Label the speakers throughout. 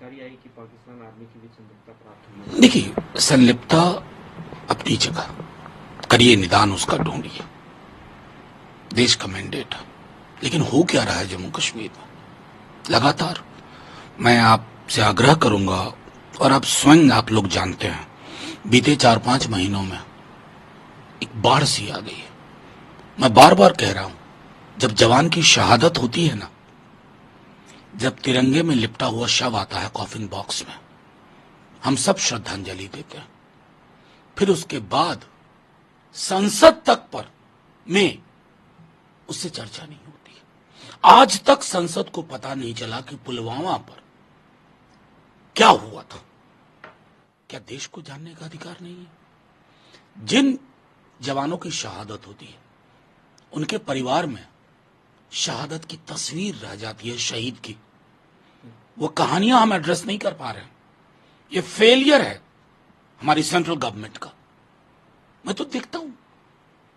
Speaker 1: जानकारी आई कि पाकिस्तान आर्मी की भी संलिप्तता प्राप्त हुई।
Speaker 2: देखिए, संलिप्तता अपनी जगह, करिए निदान उसका ढूंढिए, देश का मैंडेट। लेकिन हो क्या रहा है जम्मू कश्मीर में? लगातार मैं आपसे आग्रह करूंगा, और आप स्वयं आप लोग जानते हैं, बीते 4-5 महीनों में एक बाढ़ सी आ गई है। मैं बार बार कह रहा हूं, जब जवान की शहादत होती है ना, जब तिरंगे में लिपटा हुआ शव आता है कॉफिन बॉक्स में, हम सब श्रद्धांजलि देते हैं। फिर उसके बाद संसद तक पर में उससे चर्चा नहीं होती है। आज तक संसद को पता नहीं चला कि पुलवामा पर क्या हुआ था। क्या देश को जानने का अधिकार नहीं है? जिन जवानों की शहादत होती है, उनके परिवार में शहादत की तस्वीर रह जाती है शहीद की। वो कहानियां हम एड्रेस नहीं कर पा रहे हैं। ये फेलियर है हमारी सेंट्रल गवर्नमेंट का। मैं तो देखता हूं,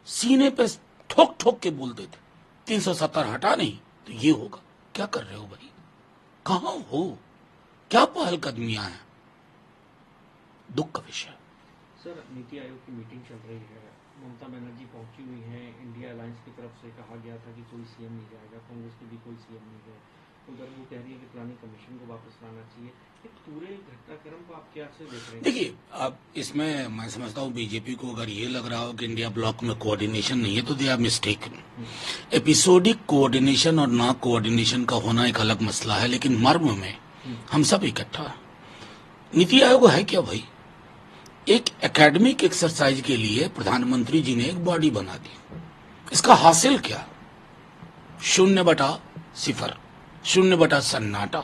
Speaker 2: सीने पे ठोक ठोक के बोल देते 370 हटा नहीं तो ये होगा। क्या कर रहे हो भाई? कहां हो? क्या पहलकदमियां हैं? दुख का विषय।
Speaker 1: सर, नीति आयोग की मीटिंग चल रही है, ममता बनर्जी पहुंची हुई हैं। इंडिया अलायंस की तरफ से कहा गया था कि कोई सीएम नहीं जाएगा, कांग्रेस की भी कोई सीएम नहीं गए। उधर वो कह रही है कि प्लानिंग कमीशन को वापस लाना चाहिए। इस पूरे घटनाक्रम को आप क्या से देख रहे हैं?
Speaker 2: देखिए, अब इसमें मैं समझता हूं बीजेपी को अगर ये लग रहा हो कि इंडिया ब्लॉक में कोऑर्डिनेशन नहीं है तो they are mistaken. Episodic coordination और ना कोऑर्डिनेशन का होना एक अलग मसला है, लेकिन मर्म में हम सब इकट्ठा है। नीति आयोग है क्या भाई? एक एकेडमिक एक्सरसाइज के लिए प्रधानमंत्री जी ने एक बॉडी बना दी। इसका हासिल क्या? 0/0, 0/सन्नाटा।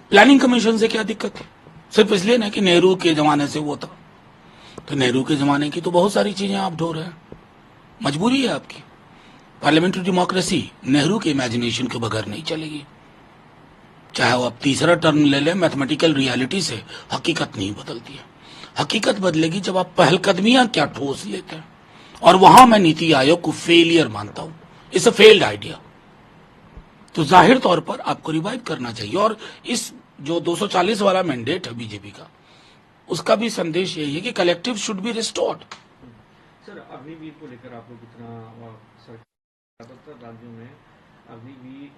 Speaker 2: प्लानिंग कमीशन से क्या दिक्कत है? सिर्फ इसलिए ना कि नेहरू के जमाने से वो था। तो नेहरू के जमाने की तो बहुत सारी चीजें आप ढो रहे हैं। मजबूरी है आपकी। पार्लियामेंट्री डेमोक्रेसी नेहरू के इमेजिनेशन के बगैर नहीं चलेगी। चाहे वो आप तीसरा टर्म ले लें, मैथमेटिकल रियलिटी से हकीकत नहीं बदलती है। हकीकत बदलेगी जब आप पहलकदमियां क्या ठोस लेते हैं। और वहां मैं नीति आयोग को फेलियर मानता हूं। It's a failed idea. तो जाहिर तौर पर आपको रिवाइव करना चाहिए। और इस जो 240 वाला मैंडेट है बीजेपी का, उसका भी संदेश यही है कि collective should be restored.
Speaker 1: Sir, Agniveer को लेकर आप लोग इतना ज्यादातर राज्यों में अग्निवीर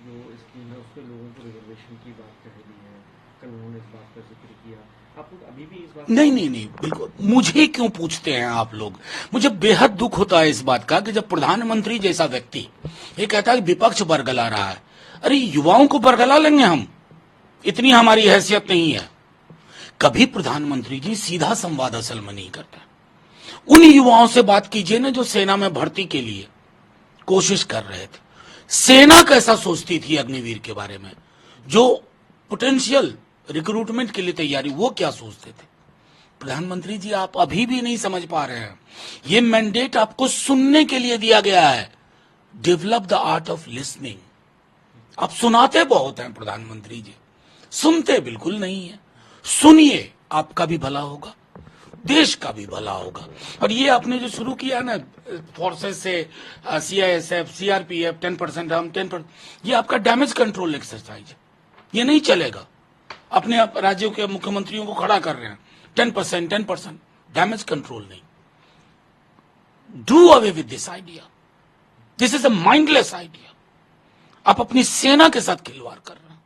Speaker 1: जो स्कीम है उसके लोगों को रिजर्वेशन की बात कह रही है। कल उन्होंने इस बात का जिक्र किया। आप लोग अभी भी इस बात
Speaker 2: नहीं, बिल्कुल। मुझे क्यों पूछते हैं आप लोग? मुझे बेहद दुख होता है इस बात का कि जब प्रधानमंत्री जैसा व्यक्ति ये कहता है कि विपक्ष बरगला रहा है। अरे, युवाओं को बरगला लेंगे हम? इतनी हमारी हैसियत नहीं है। कभी प्रधानमंत्री जी सीधा संवाद असल में नहीं करते। उन युवाओं से बात कीजिए ना जो सेना में भर्ती के लिए कोशिश कर रहे थे। सेना कैसा सोचती थी अग्निवीर के बारे में? जो पोटेंशियल रिक्रूटमेंट के लिए तैयारी, वो क्या सोचते थे? प्रधानमंत्री जी, आप अभी भी नहीं समझ पा रहे हैं। ये मैंडेट आपको सुनने के लिए दिया गया है। Develop the art of listening. आप सुनाते बहुत हैं प्रधानमंत्री जी, सुनते बिल्कुल नहीं है। सुनिए, आपका भी भला होगा, देश का भी भला होगा। और ये आपने जो शुरू किया ना फोर्सेस से, सीआईएसएफ, सीआरपीएफ, 10% हम 10%, ये आपका डैमेज कंट्रोल एक्सरसाइज है। ये नहीं चलेगा। अपने राज्यों के मुख्यमंत्रियों को खड़ा कर रहे हैं 10%, डैमेज कंट्रोल नहीं। Do away with this idea. This is a mindless idea. आप अपनी सेना के साथ खिलवाड़ कर रहे हैं।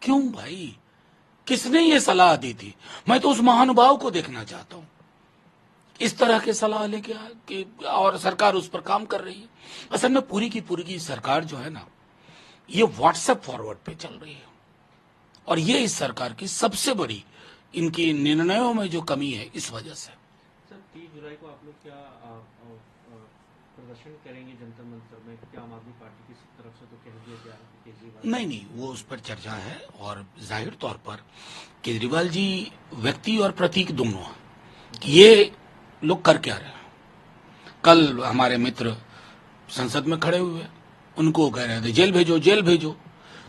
Speaker 2: क्यों भाई? किसने ये सलाह दी थी? मैं तो उस महानुभाव को देखना चाहता हूं इस तरह के सलाह लेके कि और सरकार उस पर काम कर रही है। असल में पूरी की पूरी सरकार जो है ना, ये व्हाट्सएप फॉरवर्ड पे चल रही है। और ये इस सरकार की सबसे बड़ी इनकी निर्णयों में जो कमी है, इस वजह से।
Speaker 1: सर, 30 जुलाई को आप लोग क्या प्रदर्शन करेंगे जंतर मंतर में? क्या आम आदमी पार्टी की तरफ से तो कह दिया गया है कि केजरीवाल
Speaker 2: नहीं, वो उस पर चर्चा है। और जाहिर तौर पर केजरीवाल जी व्यक्ति और प्रतीक दोनों हैं। ये लोग कर क्या रहे हैं? कल हमारे मित्र संसद में खड़े हुए, उनको कह रहे थे जेल भेजो, जेल भेजो।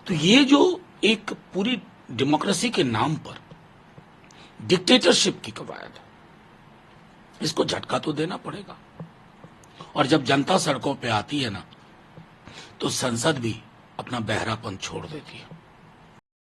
Speaker 2: तो ये जो एक पूरी डेमोक्रेसी के नाम पर डिक्टेटरशिप की कवायद है, इसको झटका तो देना पड़ेगा। और जब जनता सड़कों पे आती है ना, तो संसद भी अपना बहरापन छोड़ देती है।